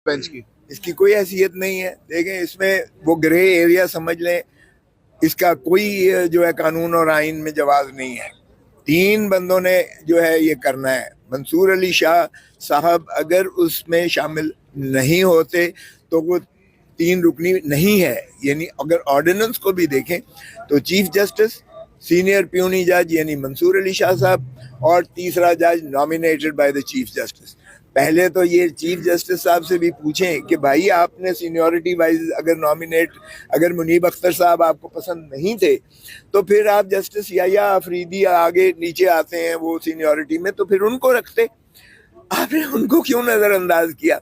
Bench की इसकी कोई हैसियत नहीं है। देखें, इसमें वो ग्रे एरिया समझ लें, इसका कोई जो है कानून और आइन में जवाज नहीं है। 3 बंदों ने जो है ये करना है। मंसूर अली शाह साहब अगर उसमें शामिल नहीं होते तो वो 3 रुकनी नहीं है। यानी अगर ऑर्डिनेंस को भी देखें तो चीफ जस्टिस, सीनियर प्यूनी जज यानी मंसूर अली शाह साहब और तीसरा जज nominated by the chief justice. पहले तो ये चीफ जस्टिस साहब से भी पूछें कि भाई आपने सीनियरिटी वाइज अगर मुनीब अख्तर साहब आपको पसंद नहीं थे तो फिर आप जस्टिस या अफरीदी आगे नीचे आते हैं वो सीनियरिटी में, तो फिर उनको रखते। आपने उनको क्यों नज़रअंदाज किया?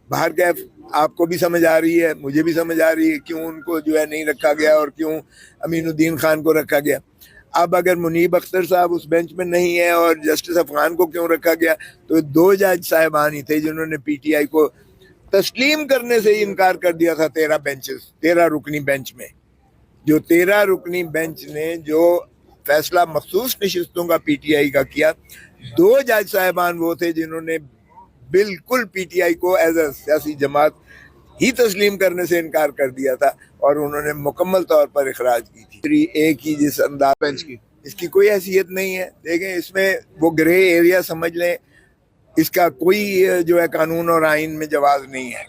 बाहर कैफ आपको भी समझ आ रही है, मुझे भी समझ आ रही है क्यों उनको जो है नहीं रखा गया और क्यों अमीनुद्दीन खान को रखा गया। अब अगर मुनीब अख्तर साहब उस बेंच में नहीं है और जस्टिस अफगान को क्यों रखा गया, तो 2 जज साहिबान ही थे जिन्होंने पीटीआई को तस्लीम करने से ही इनकार कर दिया था 13 रुकनी बेंच में। जो 13 रुकनी बेंच ने जो फैसला मखसूस नशिस्तों का पीटीआई का किया, 2 जज साहिबान वो थे जिन्होंने बिल्कुल पीटीआई को एज अ सियासी जमात ही तस्लीम करने से इनकार कर दिया था और उन्होंने मुकम्मल तौर पर इखराज की थी। एक ही जिस अंदाज बेंच की इसकी कोई हैसियत नहीं है। देखें, इसमें वो ग्रे एरिया समझ लें, इसका कोई जो है कानून और आइन में जवाज नहीं है।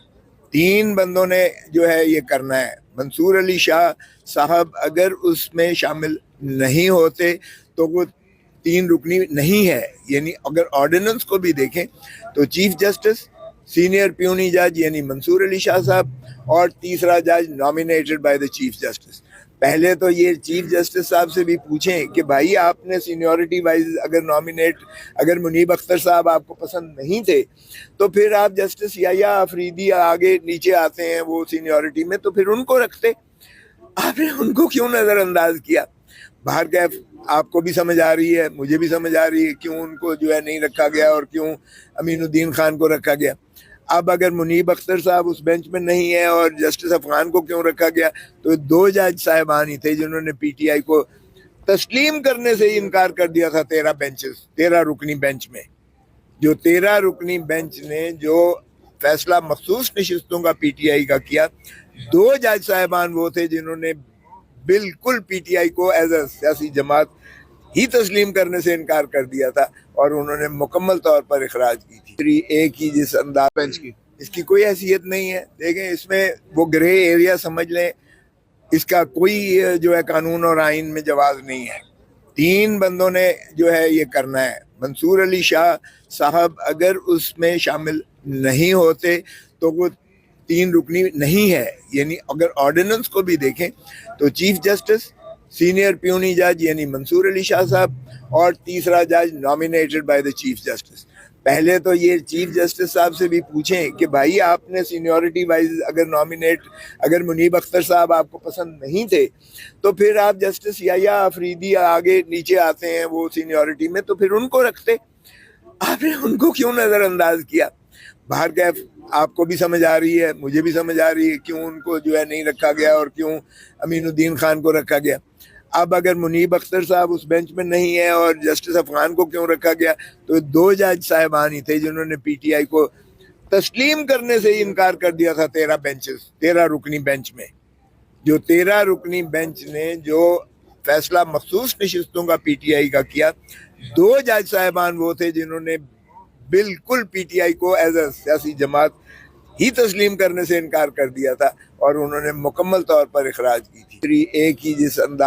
3 बंदों ने जो है ये करना है। मंसूर अली शाह साहब अगर उसमें शामिल नहीं होते तो वो 3 रुकनी नहीं है। यानी अगर ऑर्डिनेंस को भी देखें तो चीफ जस्टिस, सीनियर प्यूनी जज यानी मंसूर अली शाह साहब और तीसरा जज nominated by the chief justice. पहले तो ये चीफ जस्टिस साहब से भी पूछें कि भाई आपने सीनियरिटी वाइज अगर मुनीब अख्तर साहब आपको पसंद नहीं थे तो फिर आप जस्टिस या अफरीदी आगे नीचे आते हैं वो सीनियरिटी में, तो फिर उनको रखते। आपने उनको क्यों नज़रअंदाज किया? बाहर कैफ आपको भी समझ आ रही है, मुझे भी समझ आ रही है क्यों उनको जो है नहीं रखा गया और क्यों अमीनुद्दीन खान को रखा गया। अब अगर मुनीब अख्तर साहब उस बेंच में नहीं है और जस्टिस अफगान को क्यों रखा गया, तो 2 जज साहिबान ही थे जिन्होंने पीटीआई को तस्लीम करने से ही इनकार कर दिया था 13 रुकनी बेंच में। जो 13 रुकनी बेंच ने जो फैसला मखसूस नशिस्तों का पीटीआई का किया, 2 जज साहिबान वो थे जिन्होंने बिल्कुल पीटीआई को एज अ सियासी जमात ही तस्लीम करने से इनकार कर दिया था और उन्होंने मुकम्मल तौर पर इखराज की थी। एक ही जिस अंदाज बेंच की इसकी कोई हैसियत नहीं है। देखें, इसमें वो ग्रे एरिया समझ लें, इसका कोई जो है कानून और आइन में जवाज नहीं है। 3 बंदों ने जो है ये करना है। मंसूर अली शाह साहब अगर उसमें शामिल नहीं होते तो वो 3 रुकनी नहीं है। यानी अगर ऑर्डिनेंस को भी देखें तो चीफ जस्टिस, सीनियर प्यूनी जज यानी मंसूर अली शाह साहब और तीसरा जज nominated by the chief justice. पहले तो ये चीफ जस्टिस साहब से भी पूछें कि भाई आपने सीनियरिटी वाइज अगर मुनीब अख्तर साहब आपको पसंद नहीं थे तो फिर आप जस्टिस या अफरीदी आगे नीचे आते हैं वो सीनियरिटी में, तो फिर उनको रखते। आपने उनको क्यों नज़रअंदाज किया? बाहर कैफ आपको भी समझ आ रही है, मुझे भी समझ आ रही है क्यों उनको जो है नहीं रखा गया और क्यों अमीनुद्दीन खान को रखा गया। अब अगर मुनीब अख्तर साहब उस बेंच में नहीं है और जस्टिस अफगान को क्यों रखा गया, तो 2 जज साहिबान ही थे जिन्होंने पीटीआई को तस्लीम करने से ही इनकार कर दिया था 13 रुकनी बेंच में। जो 13 रुकनी बेंच ने जो फैसला मखसूस नशिस्तों का पीटीआई का किया, 2 जज साहिबान वो थे जिन्होंने बिल्कुल पीटीआई को एज अ सियासी जमात ही तस्लीम करने से इनकार कर दिया था और उन्होंने मुकम्मल तौर पर इखराज की थी। एक ही जिस अंदाज